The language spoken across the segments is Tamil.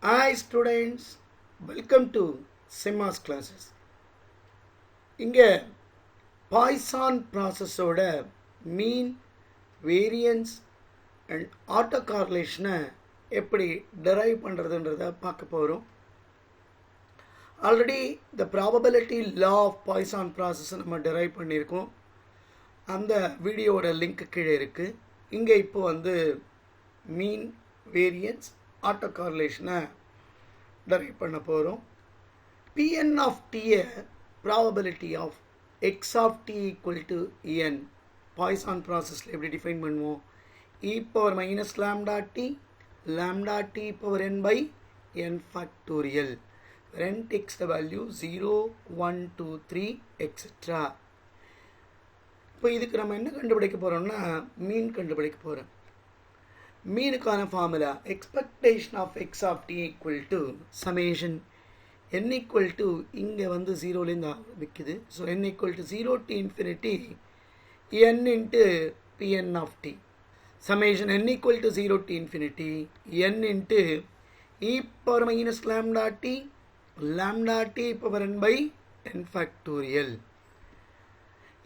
Hi students, welcome to Simmas classes. இங்கே பாய்சான் ப்ராசஸோட மீன் வேரியன்ஸ் அண்ட் ஆட்டோ கார்லேஷனை எப்படி டெரைவ் பண்ணுறதுன்றதை பார்க்க போகிறோம். Already the probability law of Poisson ப்ராசஸை நம்ம டெரைவ் பண்ணியிருக்கோம். அந்த வீடியோவோட லிங்க் கீழே இருக்குது. இங்கே இப்போ மீன் வேரியன்ஸ் ஆட்டோ கார்லேஷனை டெரைவ் பண்ண போகிறோம். Pn of t probability of x of t equal to n Poisson ப்ராசஸில் எப்படி டிஃபைன் பண்ணுவோம்? e power minus lambda t power n by n factorial where n takes the value 0, 1, 2, 3 etc. இப்போ இதுக்கு நம்ம என்ன கண்டுபிடிக்க போகிறோம்னா மீன் கண்டுபிடிக்க போகிறோம். மீனுக்கான formula expectation of X of T equal to summation n equal to இங்கே ஜீரோலேருந்து விற்குது. So n equal to 0 to infinity n into pn of t summation n equal to 0 to infinity n into e power minus lambda t power n by n factorial.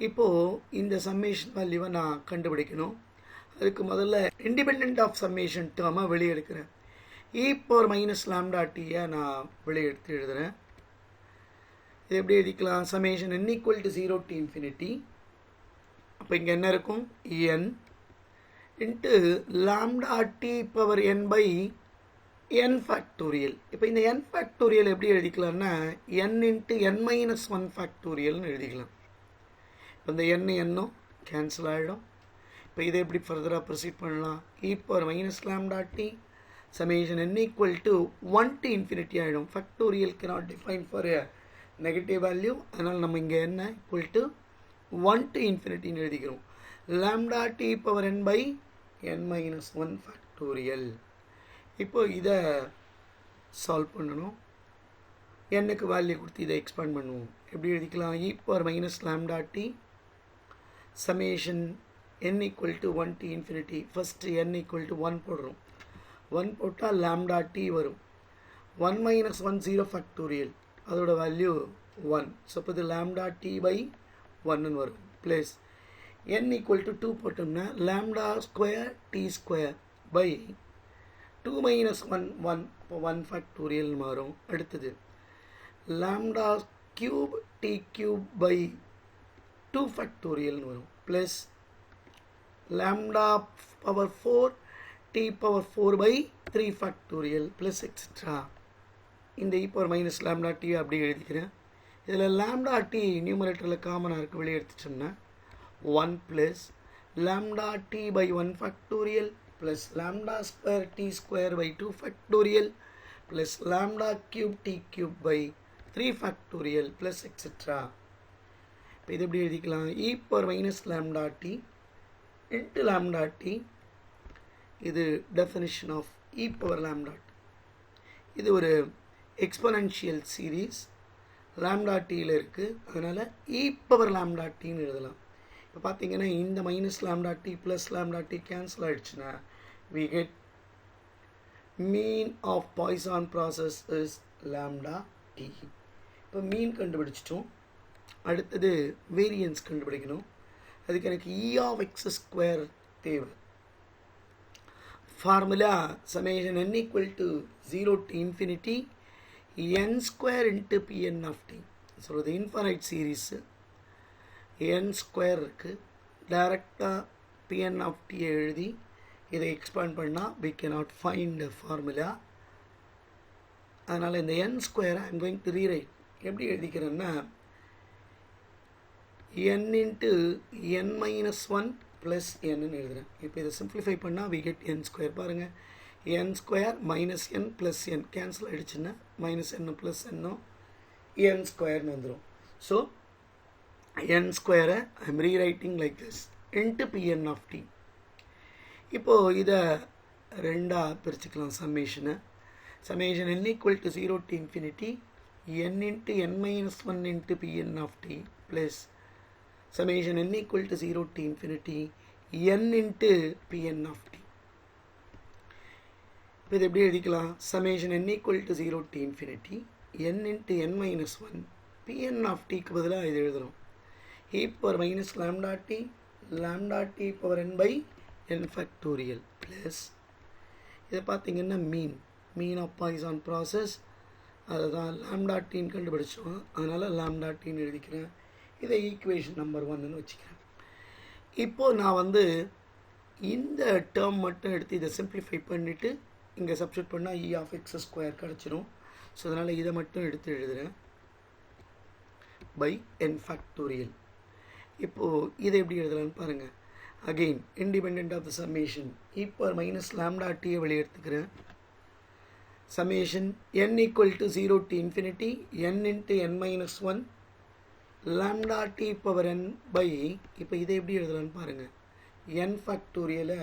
இப்போது இந்த சம்மேஷன் வேல்யூவை நான் கண்டுபிடிக்கணும். அதுக்கு முதல்ல இண்டிபெண்ட் ஆஃப் சம்மேஷன் டேர்மை வெளியே எடுக்கிறேன். e power minus lambda t நான் வெளியே எடுத்து எழுதுகிறேன். இது எப்படி எழுதிக்கலாம்? Summation n equal to 0 to infinity. அப்போ இங்கே என்ன இருக்கும்? n into lambda t power n by n factorial. இப்போ இந்த n factorial எப்படி எழுதிக்கலாம்னா n இன்ட்டு n minus 1 factorialனு எழுதிக்கலாம். இப்போ இந்த n கேன்சல் ஆகிடும். இப்போ இதை எப்படி ஃபர்தராக ப்ரொசீட் பண்ணலாம்? e power minus lambda t summation n equal to 1 to infinity ஆகிடும். factorial cannot define for a negative value. அதனால் நம்ம இங்கே என்ன equal to 1 to infinity எழுதிக்கிறோம். lambda t power n by n minus 1 factorial. இப்போ இதை சால்வ் பண்ணணும். nக்கு வேல்யூ கொடுத்து இதை எக்ஸ்பேண்ட் பண்ணுவோம். எப்படி எழுதிக்கலாம்? e power minus lambda t summation n equal to 1 to infinity. first n equal to 1 போடுறோம். 1 போட்டால் lambda t வரும். 1 minus 1 0 factorial அதோட வேல்யூ 1. ஸோ இப்போ இது lambda t by 1 வரும். ப்ளஸ் n equal to 2 போட்டோம்னா lambda square t square by 2 minus 1 1 இப்போ 1 factorial மாறும். அடுத்தது lambda cube t cube by 2 factorial வரும். Plus lambda power 4 t power 4 by 3 factorial plus etc. இந்த e power minus lambda t அப்படி எழுதிக்கிறேன். இதில் lambda t நியூமரேட்டரில் காமனாக இருக்குது, வெளியே எடுத்துட்டோம்னா 1 plus lambda t by 1 factorial plus lambda square t square by 2 factorial plus lambda cube t cube by 3 factorial plus etc. இப்போ இது எப்படி எழுதிக்கலாம்? e power minus lambda t into lambda t. இது definition of e power lambda t. இது ஒரு exponential series lambda tயில் இருக்குது. அதனால் e power lambda tன்னு எழுதலாம். இப்போ பார்த்தீங்கன்னா இந்த minus lambda t plus lambda t cancel ஆகிடுச்சுன்னா we get mean of Poisson process is lambda t. இப்போ மீன் கண்டுபிடிச்சிட்டோம். அடுத்தது வேரியன்ஸ் கண்டுபிடிக்கணும். அதுக்கு எனக்கு e of x square தேவை. Formula summation n equal to 0 to infinity n square into pn of t. So இது இன்ஃபைனைட் சீரீஸ் n ஸ்கொயர் இருக்குது. டைரெக்டாக pn of t எழுதி இதை எக்ஸ்பேண்ட் பண்ணால் we cannot find the formula. அதனால் இந்த n square I am going to rewrite. எப்படி எழுதிக்கிறேன்னா n into n minus 1 plus n எழுதுகிறேன். இப்போ இதை சிம்பிளிஃபை பண்ணால் we get n ஸ்கொயர். பாருங்கள், n square minus n plus n cancel ஆகிடுச்சுன்னா மைனஸ் n ப்ளஸ் n ஸ்கொயர்னு வந்துடும். ஸோ n ஸ்கொயரை I am rewriting like this into pn of t. இப்போது இதை ரெண்டாக பிரிச்சுக்கலாம். Summation n equal to 0 to infinity n into n minus 1 into pn of t plus summation n equal to 0 to infinity n into pn of t. இப்போ இது எப்படி எழுதிக்கலாம்? Summation n equal to 0 to infinity n into n minus 1 pn of tக்கு பதிலாக இது எழுதுகிறோம். e power minus lambda t power n by n factorial plus இதை பார்த்தீங்கன்னா மீன் ஆஃப் பாய்சான் ப்ராசஸ், அதுதான் லாம்டா டீன்னு கண்டுபிடிச்சோம், அதனால் லாம்டா டீன்னு எழுதிக்கிறேன். இதை ஈக்குவேஷன் நம்பர் 1ன்னு வச்சுக்கிறேன். இப்போது நான் இந்த டேர்ம் மட்டும் எடுத்து இதை சிம்பிளிஃபை பண்ணிவிட்டு இங்கே சப்ஸ்டிட் பண்ணால் e of x ஸ்கொயர் கிடச்சிரும். ஸோ அதனால் இதை மட்டும் எடுத்து எழுதுகிறேன் பை n ஃபேக்டோரியல். இப்போது இதை எப்படி எழுதலான்னு பாருங்கள். Again independent of the summation e power minus lambda t வெளியே எடுத்துக்கிறேன். Summation n equal to 0 to infinity n into n minus 1 lambda t power n by, இப்போ இதை எப்படி எழுதலான்னு பாருங்கள். n ஃபேக்டோரியலை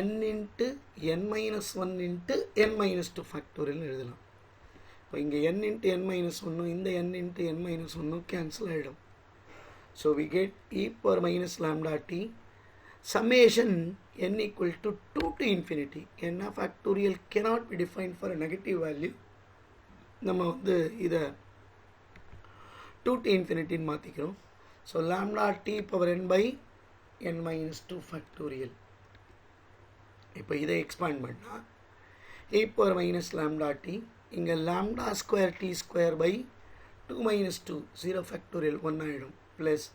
n into n minus 1 into n minus 2 ஃபேக்டோரியல்னு எழுதலாம். இப்போ இங்கே n into n minus 1 இந்த n into n minus 1 cancel ஆகிடும். So we get e power minus lambda t summation n equal to 2 to infinity. n factorial cannot be defined for a negative value. நம்ம இதை 2 to infinity மாற்றிக்கிறோம். So lambda t power n by n minus 2 factorial. இப்போ இதை எக்ஸ்பேண்ட் பண்ணால் e power minus lambda t இங்கே lambda square t square by 2 minus 2 0 factorial 1 ஆகிடும் plus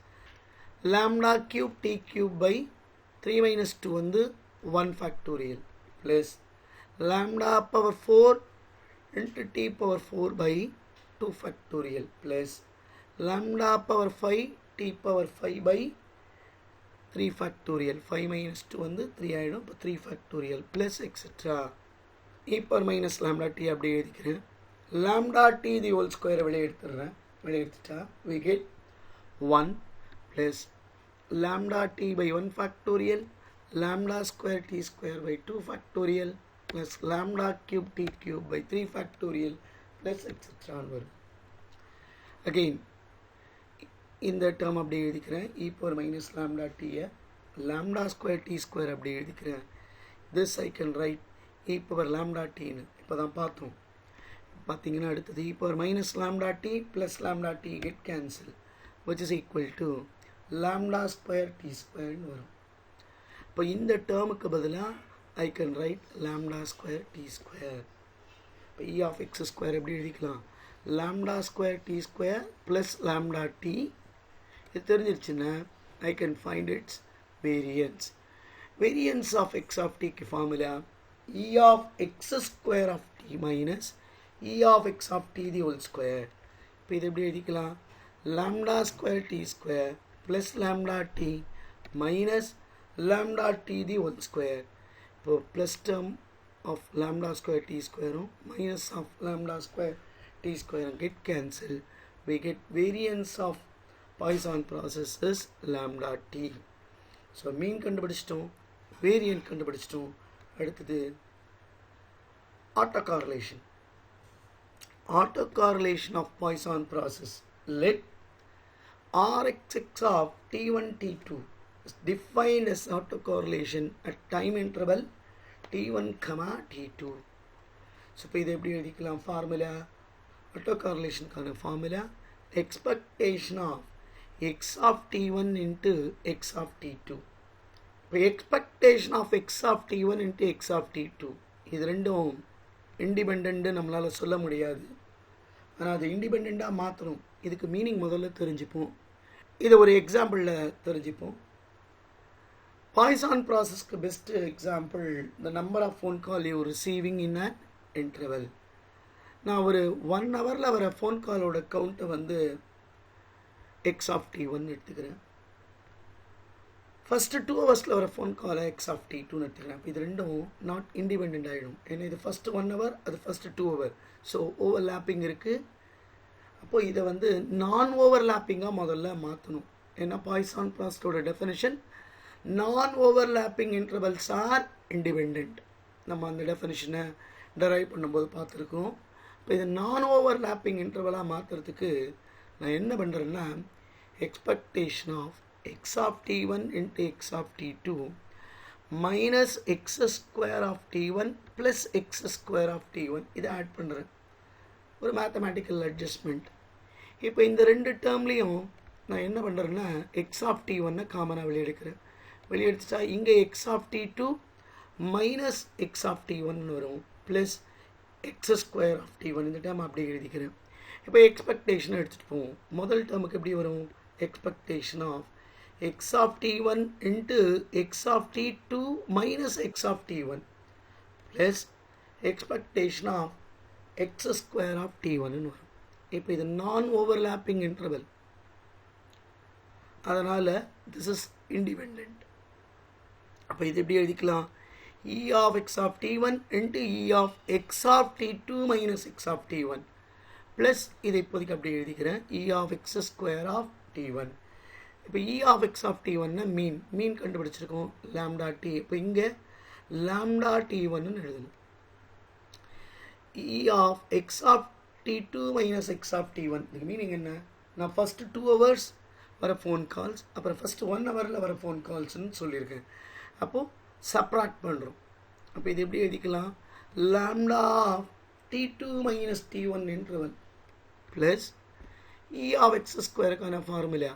lambda cube t cube by 3 minus 2 1 factorial plus lambda power 4 into t power 4 by 2 factorial plus lambda power 5 t power 5 by 3 factorial. 5 minus 2 3 ஆகிடும். இப்போ 3 factorial plus etc. e power minus lambda t அப்படியே எழுதிக்கிறேன். lambda t the whole square வெளியே எடுத்துட்டா we get 1 plus lambda t by 1 factorial lambda square t square by 2 factorial plus lambda cube t cube by 3 factorial plus etc. வரும். again இந்த term அப்படியே எழுதிக்கிறேன். e power minus lambda t lambda square t square அப்படியே எழுதிக்கிறேன். this I can write e power lambda t ன்னு இப்போ தான் பார்த்தோம். பார்த்தீங்கன்னா அடுத்தது e power minus lambda t plus lambda t get cancel which is equal to lambda square t square வரும். இப்போ இந்த டேர்முக்கு பதிலாக I can write lambda square t square. இப்போ e of x square எப்படி எழுதிக்கலாம்? lambda square t square plus lambda t. இது தெரிஞ்சிருச்சுன்னா I can find its variance. Variance of x of t க்கு formula e of x square of t minus e of x of t the whole square. இப்போ இது எப்படி எழுதிக்கலாம்? lambda square t square plus lambda t minus lambda t the whole square. இப்போ plus term of lambda square t square minus of lambda square t square get cancel. We get variance of Poisson process is lambda t. So mean கண்டுபிடிச்சிட்டோம், variant கண்டுபிடிச்சிட்டோம். அடுத்தது autocorrelation. Autocorrelation of Poisson process. Let Rxx of t1 t2 is defined as autocorrelation at time interval t1 comma t2. So இப்போ இதை எப்படி எழுதிக்கலாம்? ஃபார்முலா autocorrelationக்கான formula expectation of x of t1 into x of t2. இப்போ expectation of x of t1 into x of t2 இது ரெண்டும் இண்டிபெண்ட் நம்மளால் சொல்ல முடியாது. ஆனால் அது இண்டிபெண்ட்டாக மாற்றணும். இதுக்கு மீனிங் முதல்ல தெரிஞ்சுப்போம். இதை ஒரு எக்ஸாம்பிளில் தெரிஞ்சுப்போம். பாய்சான் ப்ராசஸ்க்கு best example the number of phone call you receiving in an interval. நான் ஒரு 1 ஹவரில் வர ஃபோன் காலோட கவுண்ட்டை x of t1 எடுத்துக்கிறேன். ஃபஸ்ட்டு 2 ஹவர்ஸில் வர ஃபோன் காலை x of t2 எடுத்துக்கிறேன். அப்போ இது ரெண்டும் நாட் இண்டிபெண்ட் ஆகிடும். ஏன்னா இது ஃபஸ்ட்டு 1 ஹவர், அது ஃபஸ்ட்டு 2 ஹவர். ஸோ ஓவர்லேப்பிங் இருக்குது. அப்போது இதை நான் ஓவர்லேப்பிங்காக முதல்ல மாற்றணும். ஏன்னா பாய்சான் ப்ராசஸோட டெஃபினிஷன் நான் ஓவர்லேப்பிங் இன்டர்வல்ஸ் ஆர் இண்டிபெண்ட். நம்ம அந்த டெஃபினிஷனை டெரைவ் பண்ணும்போது பார்த்துருக்கோம். இப்போ இது நான் ஓவர்லேப்பிங் இன்டர்வலாக மாற்றுறதுக்கு நான் என்ன பண்ணுறேன்னா expectation of x of t1 into x of t2 minus x square of t1 plus x square of t1 இதை ஆட் பண்ணுறேன். ஒரு மேத்தமேட்டிக்கல் அட்ஜஸ்ட்மெண்ட். இப்போ இந்த ரெண்டு டேர்ம்லேயும் நான் என்ன பண்ணுறேன்னா எக்ஸ் ஆஃப் t1 காமனாக வெளியெடுக்கிறேன். வெளியெடுத்துட்டா இங்கே x of t2 minus x of t1 வரும் plus x square of t1 இந்த டேர்ம் அப்படி எழுதிக்கிறேன். இப்போ எக்ஸ்பெக்டேஷனை எடுத்துகிட்டு போவோம். முதல் டேர்முக்கு எப்படி வரும்? Expectation of X of t1 into x of t2 minus x of t1 plus expectation of x square of t1 வரும். இப்போ இது நான் ஓவர்லாப்பிங் இன்டர்வல், அதனால் திஸ் இஸ் இண்டிபெண்ட். அப்போ இது எப்படி எழுதிக்கலாம்? e of x of t1 into e of x of t2 minus x of t1 plus இது இப்போதைக்கு அப்படி எழுதிக்கிறேன் e of x square of t1. இப்போ e of x of t1 மீன் கண்டுபிடிச்சிருக்கோம் lambda t. இப்போ இங்கே lambda t1 எழுதணும். e of x of t2 minus x of t1 இதுக்கு மீனிங் என்ன? நான் ஃபர்ஸ்ட் 2 hours வர ஃபோன் கால்ஸ், அப்புறம் ஃபர்ஸ்ட் 1 hourல வர ஃபோன் கால்ஸ்ன்னு சொல்லியிருக்கேன். அப்போது சப்ராக்ட் பண்ணுறோம். அப்போ இது எப்படி எழுதிக்கலாம்? Lambda of t2 minus t1 interval plus e of x ஸ்கொயருக்கான formula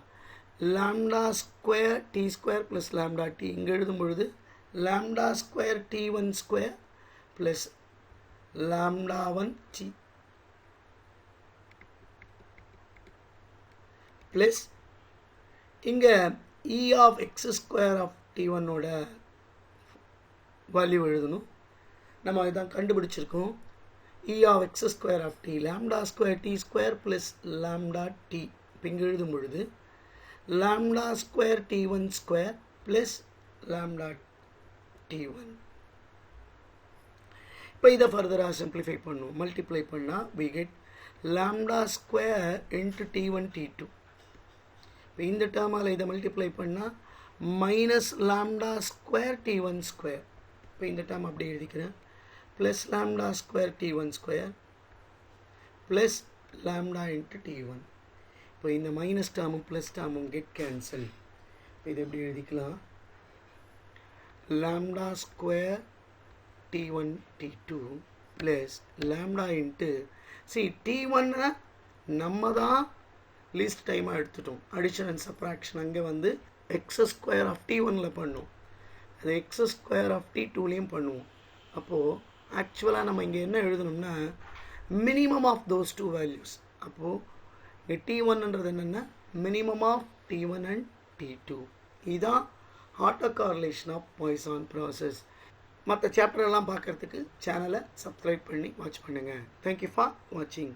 lambda square t square plus lambda t. இங்கே எழுதும் பொழுது lambda square t1 square plus lambda 1 t plus இங்கே e of x square of t1 ஓட வேல்யூ எழுதணும். நம்ம இதான் கண்டுபிடிச்சிருக்கோம். e of x square of t lambda square t square plus lambda t. இப்போ இங்கே எழுதும் பொழுது lambda square t1 square plus lambda t1. இப்போ இதை ஃபர்தராக சிம்பிளிஃபை பண்ணுவோம். மல்டிப்ளை பண்ணால் we get lambda square into t1 t2. இப்போ இந்த டேர்மால் இதை மல்டிப்ளை பண்ணால் minus lambda square t1 square. இப்போ இந்த டேர்ம் அப்படி எழுதிக்கிறேன். Plus lambda square t1 square plus lambda into t1. இப்போ இந்த மைனஸ் டேர்மும் ப்ளஸ் டேர்மும் கெட் கேன்சல். இது எப்படி எழுதிக்கலாம்? Lambda square t1 t2 plus lambda into t1 நம்ம தான் லீஸ்ட் டைமாக எடுத்துட்டோம். அடிஷன் அண்ட் சப்ராக்ஷன் அங்கே வந்து எக்ஸ் ஸ்கொயர் ஆஃப் t1ல பண்ணோம், அது எக்ஸ் ஸ்கொயர் ஆஃப் t2லையும் பண்ணுவோம். அப்போது ஆக்சுவலாக நம்ம இங்கே என்ன எழுதணும்னா minimum of those two values. அப்போது இங்கே t1ன்றது என்னென்னா minimum of t1 and t2. இதுதான் autocorrelation of Poisson process. மற்ற சாப்டரெல்லாம் பார்க்குறதுக்கு சேனலை சப்ஸ்கிரைப் பண்ணி வாட்ச் பண்ணுங்கள். தேங்க்யூ ஃபார் வாட்சிங்.